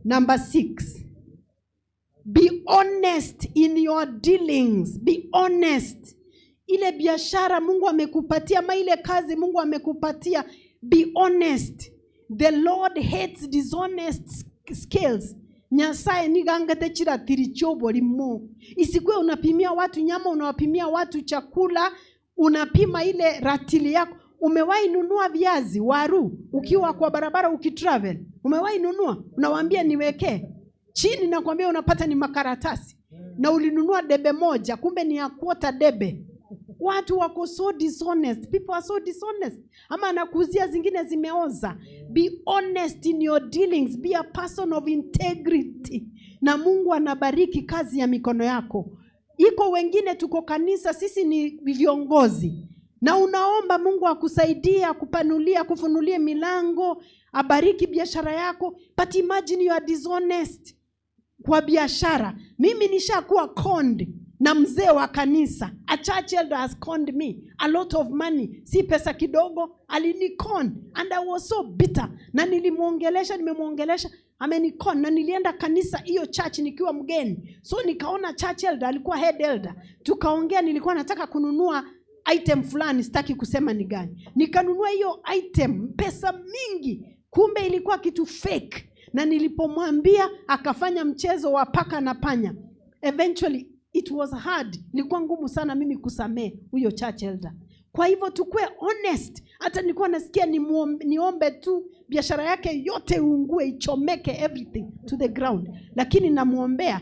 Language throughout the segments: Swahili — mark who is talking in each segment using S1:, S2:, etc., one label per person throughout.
S1: Number 6. Be honest in your dealings. Be honest. Ile biashara Mungu amekupatia, ama ile kazi Mungu amekupatia, be honest. The Lord hates dishonest scales. Nyasaye nigangate chira tirichobo limo. Isikuwe unapimia watu nyama, unawapimia watu chakula, unapima ile ratili yako. Umewahi nunua viazi, waru, ukiwa kwa barabara ukitravel? Umewahi nunua? Unawaambia niweke chini na kuambia unapata ni makaratasi. Na ulinunua debe moja, kumbe ni ya quarter debe. Watu wako so dishonest. People are so dishonest. Ama anakuuzia zingine zimeoza. Be honest in your dealings. Be a person of integrity. Na Mungu anabariki kazi ya mikono yako. Iko wengine tuko kanisa, sisi ni viongozi. Na unaomba Mungu akusaidia, kupanulia, kufunulie milango, abariki biashara yako. But imagine you are dishonest kwa biashara. Mimi nishakuwa conned na mzee wa kanisa. A church elder has conned me a lot of money. Si pesa kidogo, alinikon. And I was so bitter. Na nimemuongelesha, amenikon. Na nilienda kanisa hiyo church nikiwa mgeni. So nikaona church elder, alikuwa head elder. Tukaongea, nilikuwa nataka kununua item fulani, sitaki kusema ni gani. Nikanunua hiyo item, pesa mingi. Kumbe ilikuwa kitu fake. Na nilipomwambia akafanya mchezo wa paka na panya. Eventually it was hard. Nilikuwa ngumu sana mimi kusamehe huyo church elder. Kwa hivyo tukue honest. Hata nilikuwa nasikia niombe tu biashara yake yote uungue, ichomeke, everything to the ground. Lakini namuombea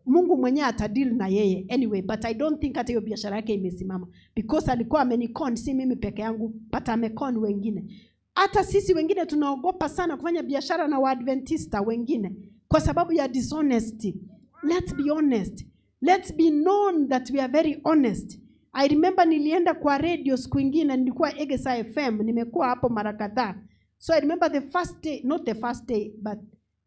S1: Mungu mwenyewe atadeal na yeye anyway, but I don't think hata hiyo biashara yake imesimama because alikuwa amenikon, si mimi peke yangu, but amekon wengine. Hata sisi wengine tunaogopa sana kufanya biashara na Waadventista wengine kwa sababu ya dishonesty. Let's be honest. Let's be known that we are very honest. I remember nilienda kwa radio siku nyingine, nilikuwa Egesa FM, nimekuwa hapo mara kadhaa. So I remember the first day, not the first day, but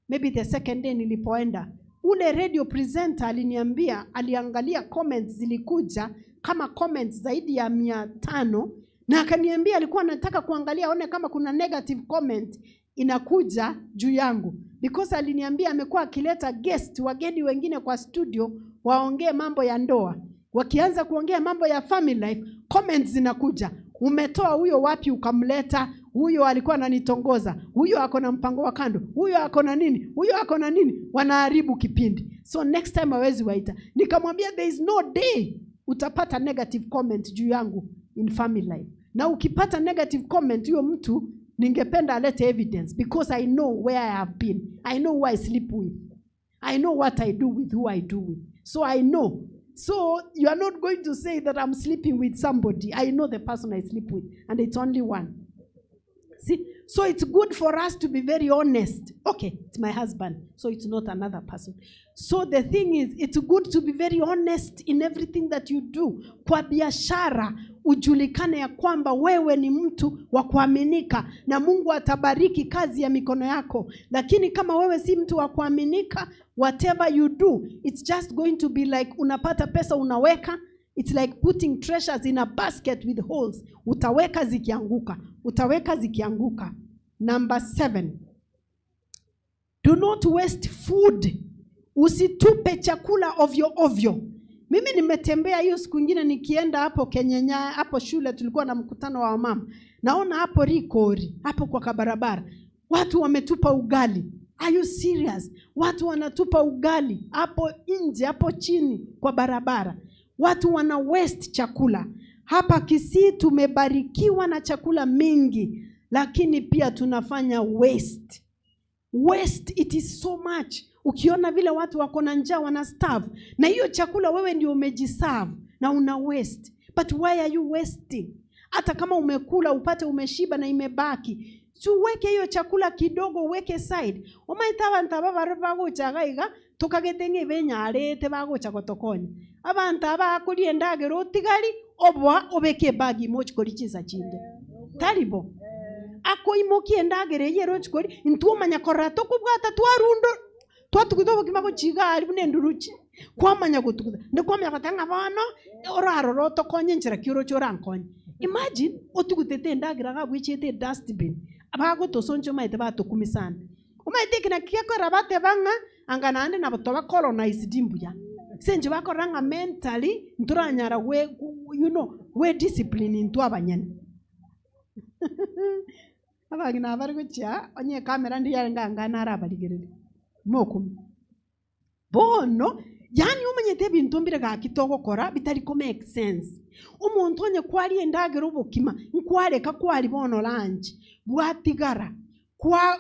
S1: maybe the second day nilipoenda. Ule radio presenter aliniambia, aliangalia comments zilikuja kama comments zaidi ya 500, na akaniambia alikuwa anataka kuangalia aone kama kuna negative comment inakuja juu yangu. Because aliniambia amekuwa akileta guest, wageni wengine kwa studio, waongee mambo ya ndoa. Wakianza kuongea mambo ya family life, comments zinakuja. Umetoa huyo wapi ukamleta? Huyo alikuwa ananitongoza. Huyo ako na mpango wa kando. Huyo ako na nini? Huyo ako na nini? Wanaharibu kipindi. So next time hawezi waita. Nikamwambia there is no day utapata negative comment juu yangu in family life. Na ukipata negative comment, huyo mtu ningependa alete evidence, because I know where I have been. I know who I sleep with. I know what I do with who I do with. So I know. So you are not going to say that I'm sleeping with somebody. I know the person I sleep with, and it's only one. See? So it's good for us to be very honest. Okay, it's my husband, so it's not another person. So the thing is, it's good to be very honest in everything that you do. Kwa biashara, ujulikane ya kwamba wewe ni mtu wa kuaminika na Mungu atabariki kazi ya mikono yako. Lakini kama wewe si mtu wa kuaminika, whatever you do, it's just going to be like unapata pesa unaweka. It's like putting treasures in a basket with holes. Utaweka zikianguka. Utaweka zikianguka. Number 7. Do not waste food. Usitupe chakula ovyo ovyo. Mimi nimetembea hiyo siku nyingine nikienda hapo Kenyanya, hapo shule tulikuwa na mkutano wa mama. Naona hapo Rikori, hapo kwa kabarabara. Watu wametupa ugali. Are you serious? Watu wanatupa ugali hapo nje, hapo chini kwa barabara. Watu wana waste chakula. Hapa Kisii tumebarikiwa na chakula mingi, lakini pia tunafanya waste. Waste, it is so much. Ukiona vile watu wako na njaa wana starve, na hiyo chakula wewe ndio umejiserve na una waste. But why are you wasting? Hata kama umekula upate umeshiba na imebaki, tuweke hiyo chakula kidogo, weke side. Omaitawa ntaba bagocha gaiga tukagedenge benyarete bagocha gotokoni. Abantu abakulie ndagero tigali obwa obeke bagi moch korichiza chinde. Talibo. Ako imokie ndagere yero chikori ntuomanya korato kubwata twarundo twatukudobo kimako chigali bunenduruchi kwamanya gutukuda ndekwamanya katanga bano oraro roto konye nchira kiro chorankonye. Imagine otukutete ndagira gabwichete dustbin abago tosoncho maite batokumisana Umaitiki na kieko rabate banga anganande na botoba colonized imbuya. Senje bakoranga mentally nturanyara we we discipline into abanyene. Abagina bari gucya onye kamera ndi yanga nara abaligerere. Mokum. Bono yani umanyete bintu mbire ga kitoko kora bitari ko make sense. Umuntu onye kwali endagera ubukima nkwaleka kwali bono lanje bwatigara kwa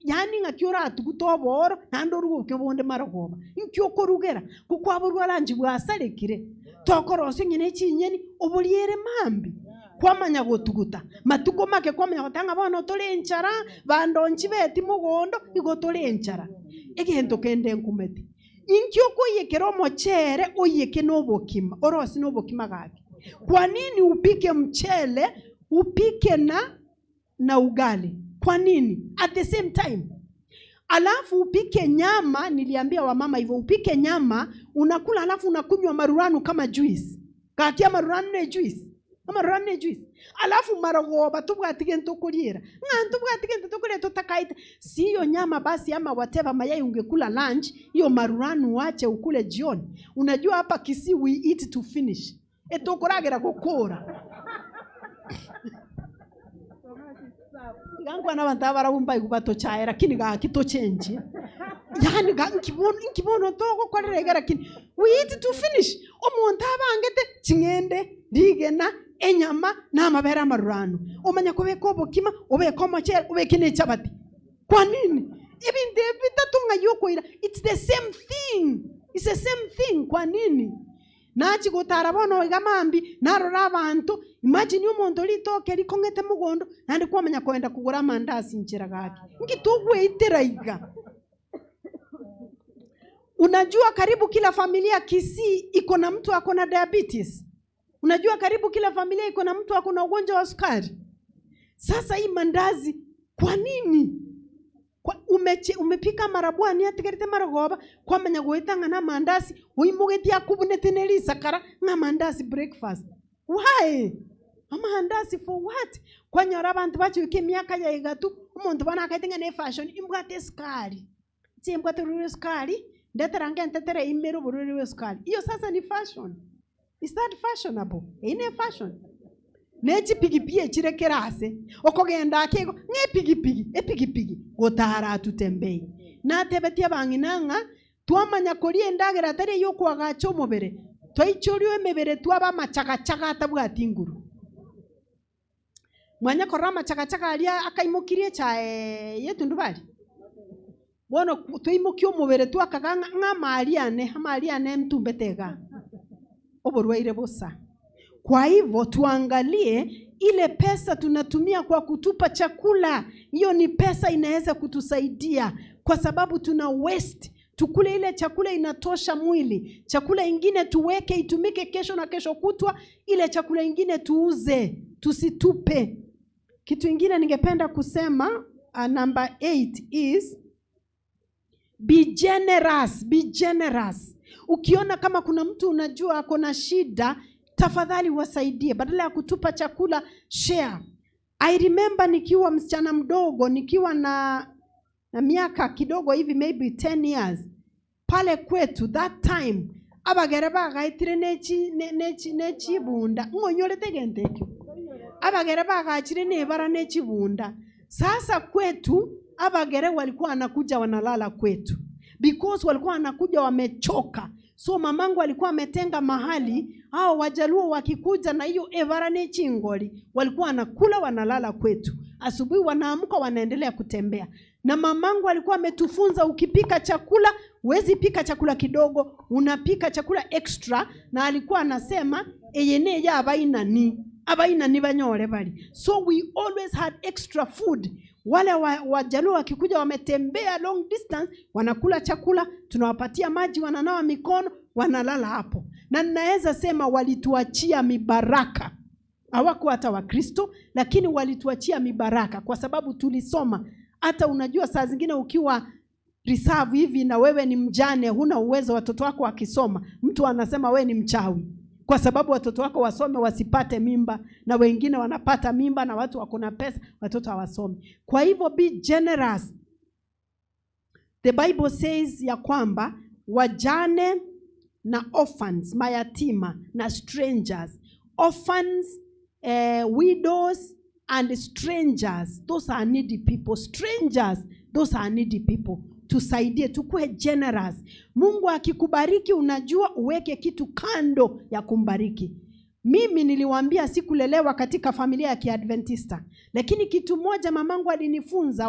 S1: yani ngakyora atugutoboro nando rubuke bonde maragoba inkyoko rugera kuko aburwa lanje bwasarekire tokorose nyine kinyeni obuliere mambi kwamanya gotuguta matuko make kwamanya gotanga bono tolenchara bandonchi beti mugondo igotolenchara egento kende nkumete inkyoko yekero mochere oyeke nobokima orosi nobokima gake. Kwa nini upike mchele upike na ugali? Kwa nini? At the same time. Alafu upike nyama, niliambia wamama hivyo, upike nyama, unakula alafu unakunywa maruranu kama juice. Kakia maruranu ne juice. Maruranu ne juice. Alafu maragoba tubwatike ntokulira. Tubwatike ntokulira totakaita. Siyo nyama basi ama whatever mayai ungekula lunch, hiyo maruranu wache ukule jioni. Unajua hapa Kisii we eat to finish. Etokoragera gukora. Gangwa n'abantu barabumba igubato cyaera kini ga kito change. Yani ga nkibono togo koregera kini. We eat to finish. Omuntu abangete kingende ligena enyama n'amabera marurano. Omanya kobeko obokima obeko mochera obekine chabati. Kwa nini? Ebinde bitatunga yokoira. It's the same thing. It's the same thing. Kwa nini? Nachi gutarabono igamambi narora abantu imagine umuntu litoke likongete mugondo nandi kwamenya kwenda kugura mandazi nchira gake ngitugwe itiraiga. Unajua karibu kila familia Kisii iko na mtu akona diabetes. Unajua karibu kila familia iko na mtu akona ugonjwa wa sukari. Sasa hii mandazi kwa nini? Umepika marabwani atigerete maragoba kwamenya goitanga na mandazi uimugetia kubunete sakara na mandazi breakfast. Why? Mandazi for what? Kwanyora abantu bacyuke myaka ya igatu umuntu bana akaitenga ne fashion imbwate skari. Tsimbwate rure skari ndeteranga ntetere imero burure skari. Iyo sasa ni fashion. Is that fashionable? Ine fashion. Nechi pigipie chirekerase okogenda akego ngepigipigi epigipigi gotara tutembei na tebetia banginanga twamanya korie ndagera tare yo kwagacho mobere twaicyorio emebere twaba machakachaga atabwati nguru mwanya korama chakachaga alia akaimukirie cha yetu ndubali bono twaimukio mobere twakaganga amaliane mtumbetega oborwaire bosa. Kwa hivyo tuangalie ile pesa tunatumia kwa kutupa chakula. Hiyo ni pesa inaweza kutusaidia kwa sababu tuna waste. Tukule ile chakula inatosha mwili. Chakula ingine tuweke itumike kesho na kesho kutwa. Ile chakula ingine tuuze. Tusitupe. Kitu ingine ningependa kusema number 8 is be generous. Be generous. Ukiona kama kuna mtu unajua akona shida, tafadhali wasaidie badala ya kutupa chakula, share. I remember nikiwa msichana mdogo, nikiwa na miaka kidogo hivi maybe 10 years. Pale kwetu that time abagere bagaitire nechi bunda ngonyole tegenteke. Abagere bagachire nebara nechi bunda. Sasa kwetu abagere walikuwa anakuja wanalala kwetu because walikuwa wanakuja wamechoka. So mamangu alikuwa ametenga mahali hao Wajaluo wakikuja na hiyo everane chingoli walikuwa wanakula wanalala kwetu. Asubuhi wanaamka wanaendelea kutembea. Na mamangu alikuwa ametufunza ukipika chakula huwezi pika chakula kidogo, unapika chakula extra, na alikuwa anasema eyene ya abaina ni banyore bali. So we always had extra food. Wale Wajaluo wakikuja wametembea long distance wanakula chakula, tunawapatia maji, wananawa mikono, wanalala hapo. Na ninaweza sema walituachia mibaraka. Hawakuwa hata Wakristo lakini walituachia mibaraka kwa sababu tulisoma. Hata unajua saa zingine ukiwa reserve hivi na wewe ni mjane, huna uwezo, watoto wako wakisoma, mtu anasema wewe ni mchawi kwa sababu watoto wako wasome wasipate mimba, na wengine wanapata mimba na watu wako na pesa watoto hawasomi. Kwa hivyo be generous. The Bible says ya kwamba wajane na orphans, mayatima na strangers, orphans, widows and strangers, those are needy people. Strangers, those are needy people. Tusaidie, tukue generous. Mungu akikubariki, unajua uweke kitu kando ya kumbariki. Mimi niliwaambia sikulelewa katika familia ya Kiadventista, lakini kitu moja mamangu alinifunza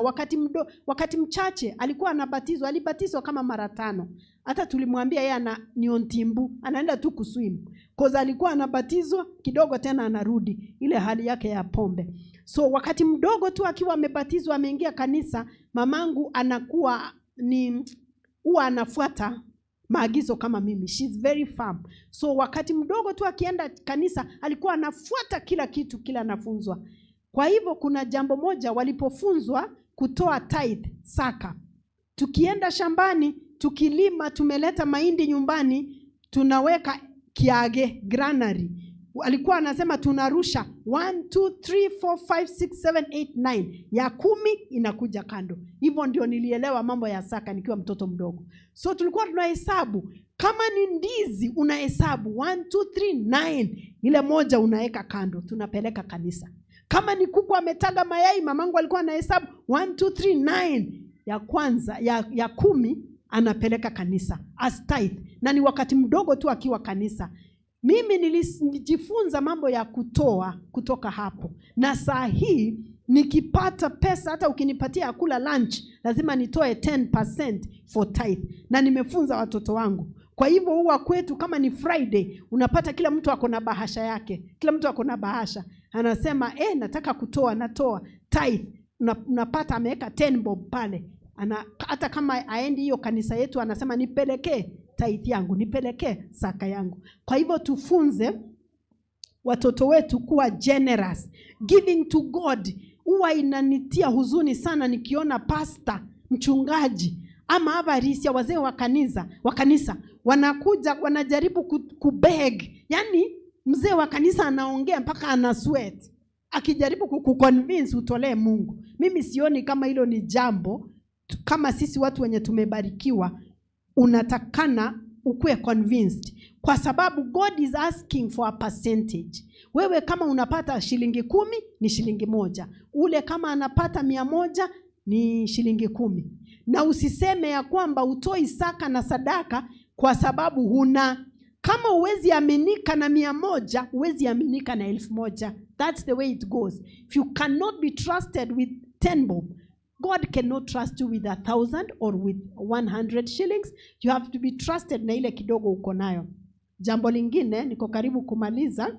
S1: wakati mchache alikuwa anabatizwa, alibatizwa kama mara 5. Hata tulimwambia yeye ni ontimbu, anaenda tu kuswim. Cause alikuwa anabatizwa kidogo tena anarudi ile hali yake ya pombe. So wakati mdogo tu akiwa amebatizwa ameingia kanisa, mamangu anakuwa huwa anafuata maagizo kama mimi. She's very firm. So wakati mdogo tu akienda kanisa alikuwa anafuata kila kitu kila anafunzwa. Kwa hivyo kuna jambo moja walipofunzwa kutoa tithe, saka. Tukienda shambani, tukilima, tumeleta mahindi nyumbani, tunaweka kiage, granary. Alikuwa anasema tunarusha 1, 2, 3, 4, 5, 6, 7, 8, 9. Ya 10 inakuja kando. Hivyo ndio nilielewa mambo ya saka nikiwa mtoto mdogo. So tulikuwa tunahesabu. Kama ni ndizi unahesabu 1, 2, 3, 9. Ile moja unaweka kando, tunapeleka kanisa. Kama ni kuku ametaga mayai, mamangu alikuwa anahesabu 1, 2, 3, 9. Ya kwanza, ya 10 anapeleka kanisa as tithe. Na ni wakati mdogo tu akiwa kanisa. Mimi nilijifunza mambo ya kutoa kutoka hapo. Na saa hii nikipata pesa, hata ukinipatia kula lunch, lazima nitoe 10% for tithe. Na nimefunza watoto wangu. Kwa hivyo huwa kwetu kama ni Friday, unapata kila mtu ako na bahasha yake. Kila mtu ako na bahasha. Anasema, nataka kutoa, natoa tithe. Unapata ameweka 10 bob pale. Hata kama aendi hiyo kanisa yetu, anasema nipelekee tithe yangu, nipelekee saka yangu. Kwa hivyo tufunze watoto wetu kuwa generous. Giving to God. Huwa inanitia huzuni sana nikiona pastor, mchungaji ama avarisi ya wazee wa kanisa wanakuja wanajaribu kubeg. Yani mzee wa kanisa anaongea mpaka ana sweat akijaribu kuconvince utolee Mungu. Mimi sioni kama hilo ni jambo. Kama sisi watu wenye tumebarikiwa, unatakana ukue convinced, kwa sababu God is asking for a percentage. Wewe kama unapata shilingi 10 ni shilingi 1, ule kama anapata 100 ni shilingi 10. Na usiseme ya kwamba utoi saka na sadaka kwa sababu huna. Kama uwezi aminika na 100, uwezi aminika na 1000. That's the way it goes. If you cannot be trusted with 10 bob, God cannot trust you with 1,000 or with 100 shillings. You have to be trusted na ile kidogo uko nayo. Jambo lingine, niko karibu kumaliza.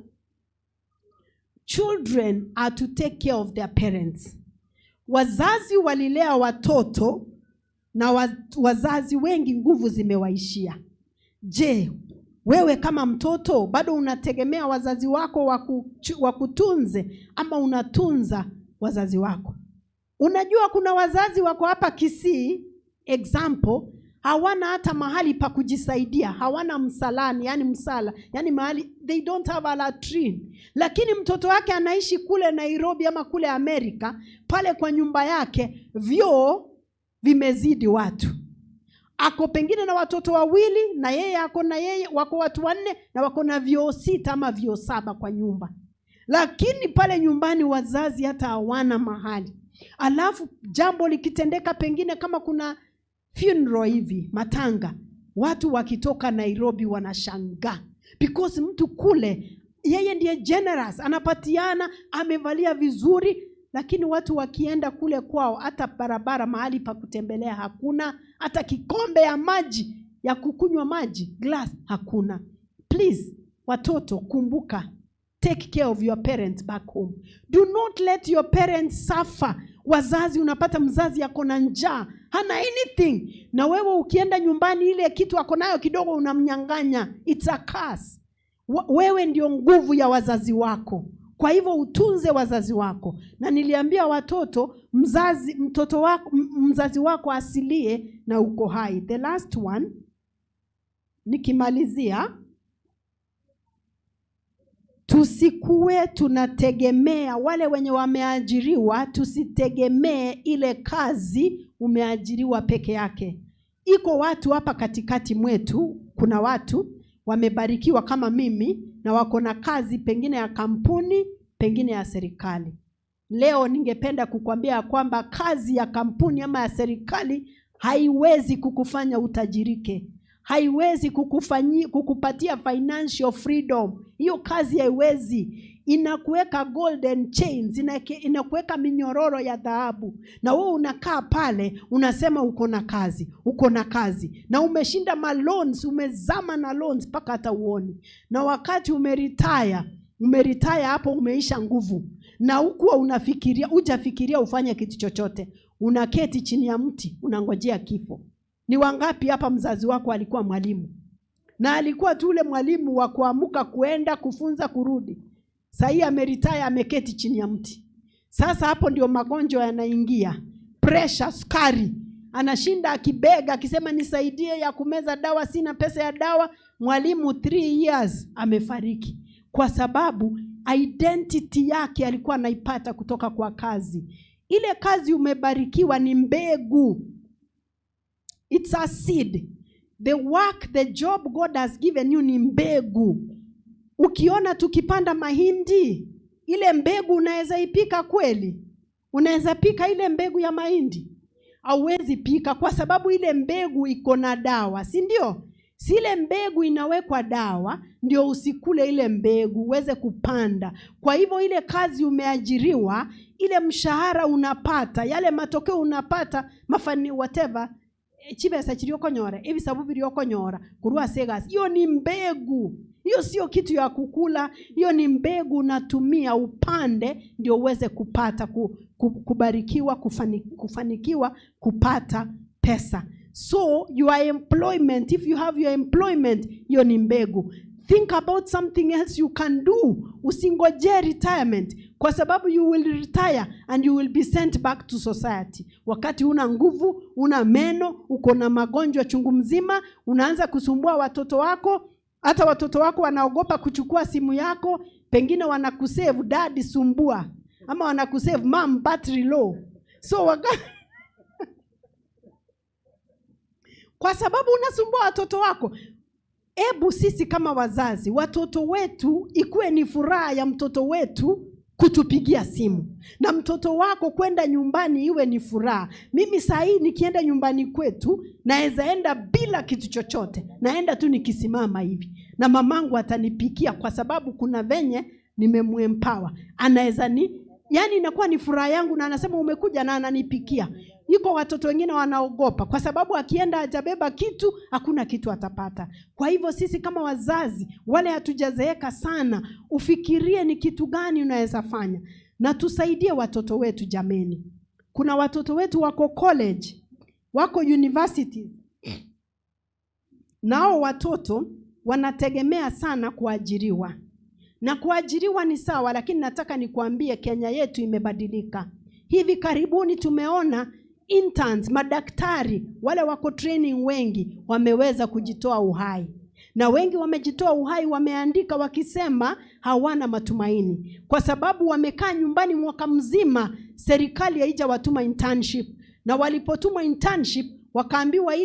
S1: Children are to take care of their parents. Wazazi walilea watoto na wazazi wengi nguvu zimewaishia. Je, wewe kama mtoto bado unategemea wazazi wako wakutunze ama unatunza wazazi wako? Unajua kuna wazazi wako hapa Kisii, example, hawana hata mahali pa kujisaidia, hawana msalani, yani msala, yani mahali, they don't have a latrine. Lakini mtoto wake anaishi kule Nairobi ama kule Amerika, pale kwa nyumba yake vyoo vimezidi watu. Ako pengine na watoto 2 na yeye ako na yeye wako watu 4 na wako na vyoo 6 ama vyoo 7 kwa nyumba. Lakini pale nyumbani wazazi hata hawana mahali. Alafu jambo likitendeka pengine kama kuna funeral hivi, matanga, watu wakitoka Nairobi wanashangaa. Because mtu kule, yeye ndiye generous, anapatiana, amevalia vizuri, lakini watu wakienda kule kwao, hata barabara mahali pa kutembelea hakuna, hata kikombe ya maji, ya kukunywa maji, glass, hakuna. Please, watoto, kumbuka, take care of your parents back home. Do not let your parents suffer. Wazazi, unapata mzazi yako na njaa, hana anything. Na wewe ukienda nyumbani ile kitu ako nayo kidogo unamnyang'anya. It's a curse. Wewe ndio nguvu ya wazazi wako. Kwa hivyo utunze wazazi wako. Na niliambia watoto, mzazi wako asilie na uko hai. The last one, nikimalizia, tusikuwe tunategemea wale wenye wameajiriwa, tusitegemee ile kazi umeajiriwa peke yake. iko watu hapa katikati mwetu, kuna watu wamebarikiwa kama mimi na wako na kazi pengine ya kampuni, pengine ya serikali. Leo ningependa kukwambia kwamba kazi ya kampuni ama ya haiwezi kukufanya utajirike. Haiwezi kukupatia financial freedom. Hiyo kazi haiwezi. Inakuweka golden chains, inakuweka minyororo ya dhahabu. Na wewe unakaa pale, unasema uko na kazi. Na umeshinda loans, umezama na loans mpaka hata uoni. Na wakati umeretire hapo umeisha nguvu. Na hukuwa hujafikiria ufanye kitu chochote. Unaketi chini ya mti, unangojea kifo. Ni wangapi hapa mzazi wako alikuwa mwalimu? Na alikuwa tu ule mwalimu wa kuamuka kuenda kufunza kurudi. Sasa ameretire, ameketi chini ya mti. Sasa hapo ndio magonjwa yanaingia. Pressure, sukari. Anashinda akibega akisema nisaidie ya kumeza dawa, sina pesa ya dawa. Mwalimu 3 years amefariki. Kwa sababu identity yake alikuwa anaipata kutoka kwa kazi. Ile kazi umebarikiwa ni mbegu. It's a seed. The work, the job God has given you ni mbegu. Ukiona tukipanda mahindi, ile mbegu unaweza ipika kweli? Unaweza pika ile mbegu ya mahindi? Hauwezi pika kwa sababu ile mbegu iko na dawa, si ndio? Si ile mbegu inawekwa dawa, ndio usikule ile mbegu uweze kupanda. Kwa hivyo ile kazi umeajiriwa, ile mshahara unapata, yale matokeo unapata, mafani whatever, chibesa chiriokonyora, ebisabu biriokonyora, kurua segas, hiyo ni mbegu. Hiyo sio kitu ya kukula, hiyo ni mbegu unatumia upande ndio uweze kupata kubarikiwa, kufanikiwa, kupata pesa. So your employment, if you have your employment, hiyo ni mbegu. Think about something else you can do. Usingoje retirement, kwa sababu you will retire and you will be sent back to society. Wakati una nguvu, una meno, uko na magonjwa chungu mzima, unaanza kusumbua watoto wako. Hata watoto wako wanaogopa kuchukua simu yako, pengine wanakusave daddy sumbua, ama wanakusave mom battery low. So kwa sababu unasumbua watoto wako. Ebu sisi kama wazazi, watoto wetu ikuwe ni furaha ya mtoto wetu kutupigia simu, na mtoto wako kwenda nyumbani iwe ni furaha. Mimi saa hii nikienda nyumbani kwetu naeza enda bila kitu chochote, naenda tu nikisimama hivi na mamangu atanipikia, kwa sababu kuna venye nimemuempower. Anaweza yani inakuwa ni furaha yangu, na anasema umekuja na ananipikia. Yuko watoto wengine wanaogopa kwa sababu akienda hajabeba kitu, hakuna kitu atapata. Kwa hivyo sisi kama wazazi wale hatujazeeka sana, ufikirie ni kitu gani unaweza fanya na tusaidie watoto wetu. Jameni, kuna watoto wetu wako college, wako university. Nao watoto wanategemea sana kuajiriwa. Na kuajiriwa ni sawa, lakini nataka nikuambie Kenya yetu imebadilika. Hivi karibuni tumeona interns, madaktari, wale wako training wengi wameweza kujitoa uhai. Na wengi wamejitoa uhai, wameandika wakisema hawana matumaini. Kwa sababu wamekaa nyumbani mwaka mzima, serikali haijawatuma internship. Na walipotuma internship, wakaambiwa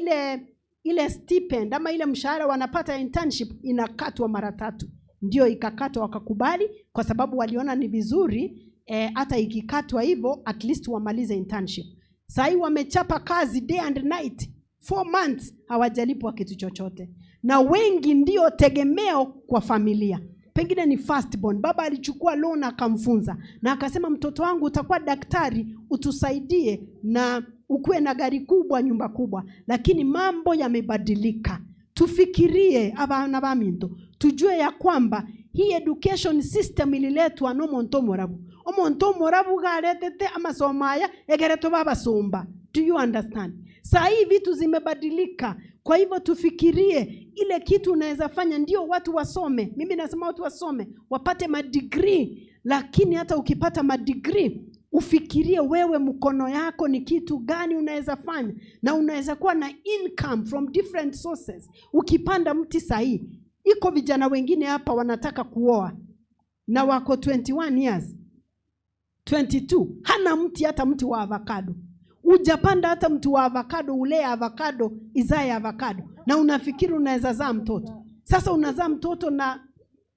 S1: ile stipend ama ile mshahara wanapata internship inakatwa mara 3. Ndio ikakatwa, wakakubali kwa sababu waliona ni vizuri hata ikikatwa hivyo at least wamalize internship. Sasa wamechapa kazi day and night 4 months, hawajalipwa kitu chochote. Na wengi ndio tegemeo kwa familia. Pengine ni firstborn, baba alichukua loan akamfunza na akasema mtoto wangu utakuwa daktari, utusaidie na ukue na gari kubwa, nyumba kubwa. Lakini mambo yamebadilika. Tufikirie abana baminto, tujue ya kwamba hii education system ililetwa no monto morabu. Omonto morabu garetete amasomaya egereto baba somba. Do you understand? Sasa hivi vitu zimebadilika. Kwa hivyo tufikirie ile kitu unaweza fanya, ndio watu wasome. Mimi nasema watu wasome, wapate madegree. Lakini hata ukipata madegree, ufikirie wewe mkono yako ni kitu gani unaweza fanya, na unaweza kuwa na income from different sources. Ukipanda mti sahihi, iko vijana wengine hapa wanataka kuoa na wako 21 years 22, hana mti, hata mti wa avocado. Ujapanda hata mtu wa avocado, ule avocado, izae avocado. Na unafikiri unaweza zaa mtoto. Sasa unazaa mtoto na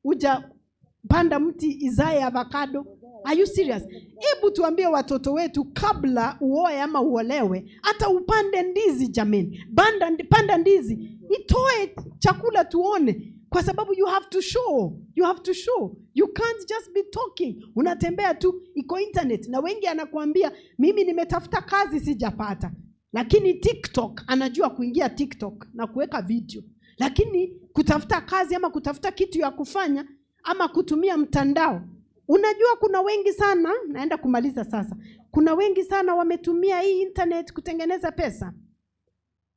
S1: ujapanda mti izae avocado. Are you serious? Hebu tuambie watoto wetu kabla uoe ama uolewe, hata upande ndizi jameni. Panda ndizi, itoe chakula tuone. Kwa sababu you have to show. You can't just be talking. Unatembea tu, iko internet. Na wengi anakuambia, mimi nimetafuta kazi sijapata. Lakini TikTok, anajua kuingia TikTok na kuweka video. Lakini kutafuta kazi ama kutafuta kitu ya kufanya ama kutumia mtandao. Unajua kuna wengi sana, naenda kumaliza sasa. Kuna wengi sana wametumia hii internet kutengeneza pesa.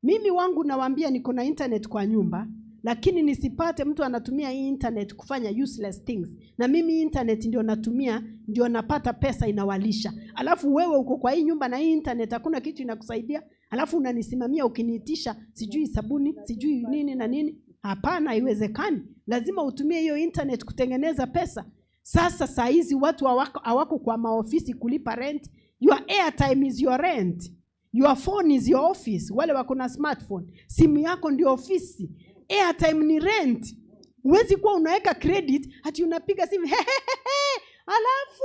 S1: Mimi wangu nawaambia niko na internet kwa nyumba. Lakini nisipate mtu anatumia hii internet kufanya useless things. Na mimi internet ndio natumia, ndio napata pesa inawalisha. Alafu wewe uko kwa hii nyumba na hii internet hakuna kitu inakusaidia. Alafu unanisimamia ukiniitisha sijui sabuni, sijui nini na nini. Hapana, haiwezekani. Lazima utumie hiyo internet kutengeneza pesa. Sasa saa hizi watu hawako kwa maofisi kulipa rent. Your airtime is your rent. Your phone is your office. Wale wako na smartphone, simu yako ndio ofisi. Airtime ni rent. Huwezi kuwa unaweka credit hati unapiga simu alafu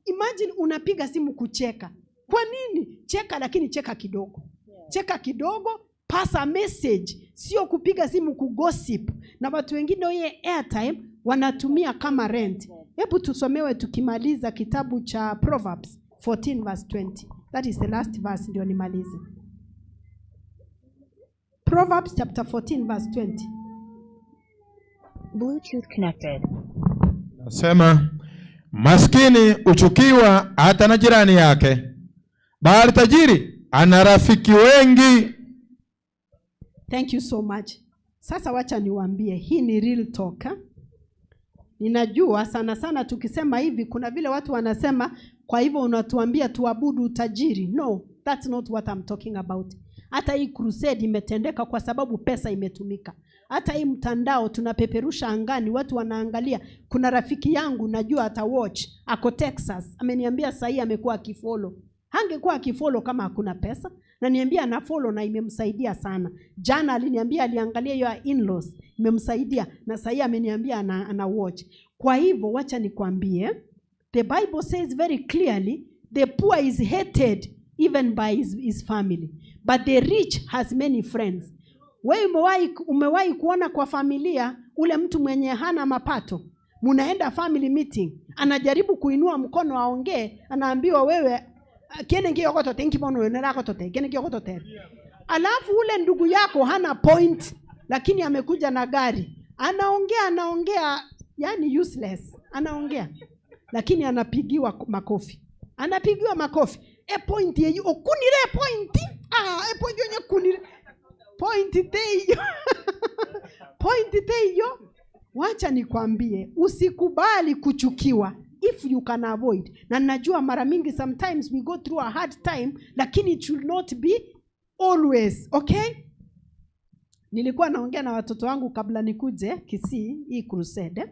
S1: imagine unapiga simu kucheka. Kwa nini? Cheka lakini cheka kidogo. Cheka kidogo, pass a message, sio kupiga simu kugossip. Na watu wengine oye airtime wanatumia kama rent. Hebu tusomewe tukimaliza kitabu cha Proverbs 14 verse 20. That is the last verse ndio nimalize. Proverbs chapter 14 verse 20.
S2: Bluetooth connected.
S3: Nasema, maskini uchukiwa hata na jirani yake, bali tajiri ana rafiki wengi.
S1: Thank you so much. Sasa wacha niwaambie, hii ni real talk. Ninajua sana sana tukisema hivi kuna vile watu wanasema kwa hivyo unatuambia tuabudu utajiri. No, that's not what I'm talking about. Hata hii crusade imetendeka kwa sababu pesa imetumika. Hata hii mtandao tunapeperusha angani, watu wanaangalia. Kuna rafiki yangu najua ata watch, ako Texas, ameniambia sahi amekuwa akifollow. Hangekuwa akifollow kama hakuna pesa. Na niambia ana follow na imemsaidia sana. Jana aliniambia aliangalia your in-laws, imemsaidia na sahi ameniambia ana watch. Kwa hivyo wacha nikwambie, the Bible says very clearly, the poor is hated even by his family, but the rich has many friends. Wewe umewahi kuona kwa familia ule mtu mwenye hana mapato, munaenda family meeting, anajaribu kuinua mkono aongee, anaambiwa wewe kene kiyokoto tenki bono nera tote kene kiyokoto te. Alafu ule ndugu yako hana point, lakini amekuja na gari, anaongea yani useless, anaongea lakini anapigiwa makofi. Point yeyu okunire point. Point yenye kunire point teyo. Point teyo. Wacha nikwambie, usikubali kuchukiwa if you can avoid. Na najua mara mingi sometimes we go through a hard time, lakini it should not be always, okay? Nilikuwa naongea na watoto wangu kabla nikuje Kisii hii crusade.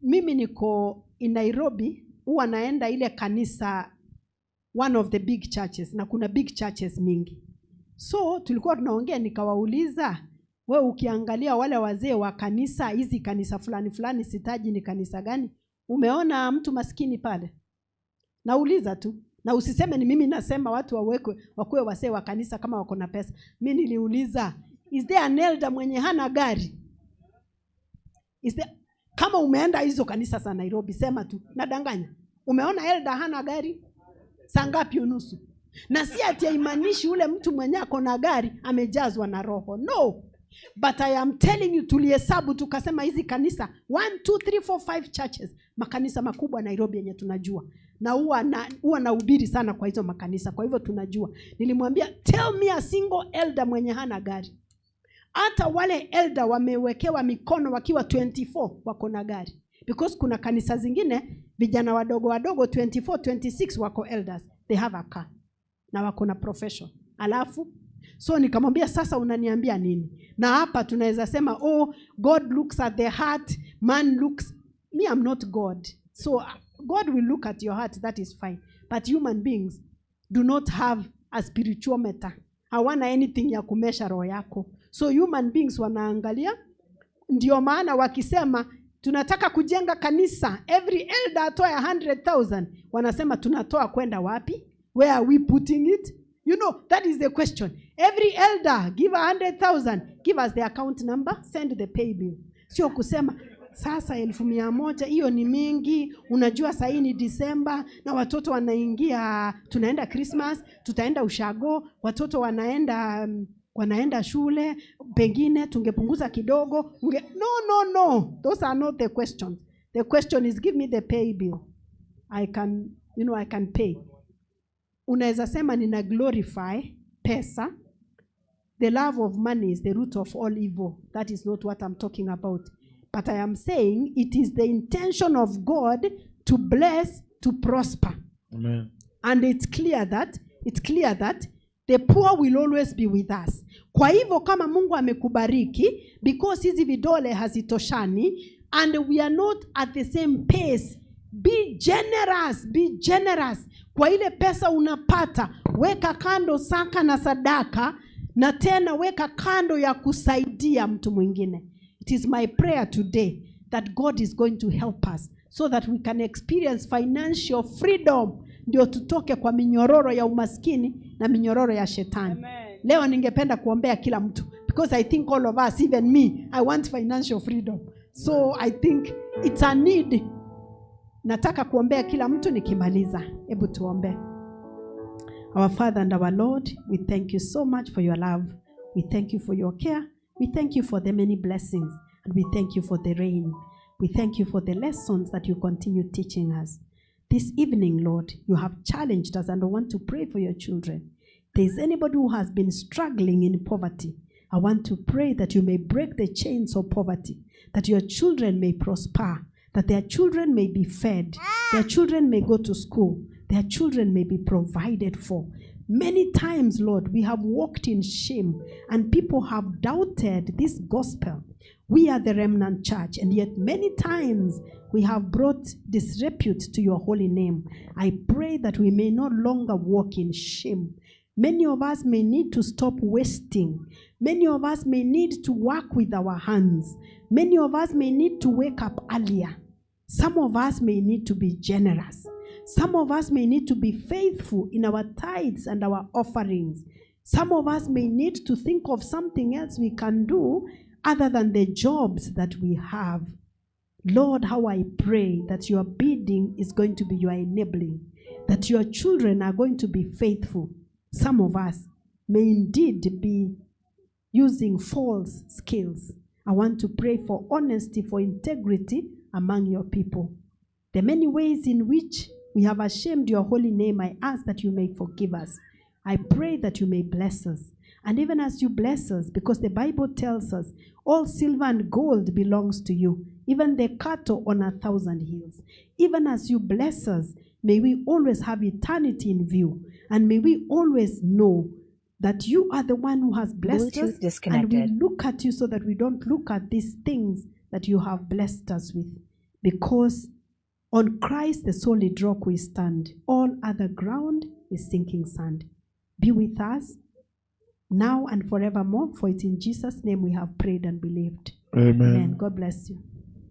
S1: Mimi niko in Nairobi, huwa naenda ile kanisa, one of the big churches, na kuna big churches mingi. So tulikuwa tunaongea, nikawauliza, wewe ukiangalia wale wazee wa kanisa, hizi kanisa fulani sitaji ni kanisa gani, umeona mtu maskini pale? Nauliza tu, na usiseme ni mimi nasema watu wakuwe wazee wa kanisa kama wako na pesa. Mimi niliuliza, is there an elder mwenye hana gari? Kama umeenda hizo kanisa za Nairobi, sema tu, nadanganya. Umeona elder hana gari? Sangapi unusu? Na si ati haimanishi ule mtu mwenye ako na gari amejazwa na roho. No. But I am telling you, tulihesabu tukasema hizi kanisa 1, 2, 3, 4, 5 churches, makanisa makubwa Nairobi yenye tunajua. Na huwa nahubiri sana kwa hizo makanisa, kwa hivyo tunajua. Nilimwambia, tell me a single elder mwenye hana gari. Hata wale elder wamewekewa mikono wakiwa 24 wako na gari. Because kuna kanisa zingine vijana wadogo 24, 26 wako elders, they have a car na wako na profession. Alafu so nikamwambia, sasa unaniambia nini? Na hapa tunaweza sema, oh, God looks at the heart, man looks. Me, I'm not God. So God will look at your heart, that is fine. But human beings do not have a spirituometer. Hawana anything ya kumesha roho yako. So human beings wanaangalia. Ndio maana wakisema tunataka kujenga kanisa, every elder atoe 100,000. Wanasema tunatoa kwenda wapi? Where are we putting it? You know, that is the question. Every elder give 100,000. Give us the account number, send the pay bill. Sio kusema sasa 1,100 hiyo ni mingi. Unajua saa hii ni Disemba na watoto wanaingia, tunaenda Christmas, tutaenda ushago, watoto wanaenda shule, pengine tungepunguza kidogo. No. Those are not the questions. The question is give me the pay bill. I can pay. Unaweza sema nina glorify pesa. The love of money is the root of all evil. That is not what I'm talking about. But I am saying it is the intention of God to bless, to prosper.
S3: Amen.
S1: And it's clear that the poor will always be with us. Kwa hivyo kama Mungu amekubariki, because hizi vidole hazitoshani and we are not at the same pace, be generous. Kwa ile pesa unapata, weka kando saka na sadaka, na tena weka kando ya kusaidia mtu mwingine. It is my prayer today that God is going to help us so that we can experience financial freedom, ndio tutoke kwa minyororo ya umaskini na minyororo ya shetani. Amen. Leo ningependa kuombea kila mtu, because I think all of us, even me, I want financial freedom. So I think it's a need. Nataka kuombea kila mtu nikimaliza. Hebu tuombe. Our Father and our Lord, we thank you so much for your love. We thank you for your care. We thank you for the many blessings. And we thank you for the rain. We thank you for the lessons that you continue teaching us. This evening, Lord, you have challenged us, and I want to pray for your children. If there is anybody who has been struggling in poverty, I want to pray that you may break the chains of poverty, that your children may prosper, that their children may be fed, their children may go to school, their children may be provided for. Many times, Lord, we have walked in shame and people have doubted this gospel. We are the remnant church, and yet many times we have brought disrepute to your holy name. I pray that we may no longer walk in shame. Many of us may need to stop wasting. Many of us may need to work with our hands. Many of us may need to wake up earlier. Some of us may need to be generous. Some of us may need to be faithful in our tithes and our offerings. Some of us may need to think of something else we can do other than the jobs that we have. Lord, how I pray that your bidding is going to be your enabling, that your children are going to be faithful. Some of us may indeed be using false skills. I want to pray for honesty, for integrity among your people. The many ways in which we have ashamed your holy name, I ask that you may forgive us. I pray that you may bless us. And even as you bless us, because the Bible tells us, all silver and gold belongs to you, even the cattle on 1,000 hills. Even as you bless us, may we always have eternity in view. And may we always know that you are the one who has blessed us. And we look at you so that we don't look at these things that you have blessed us with. Because on Christ, the solid rock, we stand. All other ground is sinking sand. Be with us now and forevermore, for it's in Jesus' name we have prayed and believed.
S3: Amen.
S1: Amen. God bless you.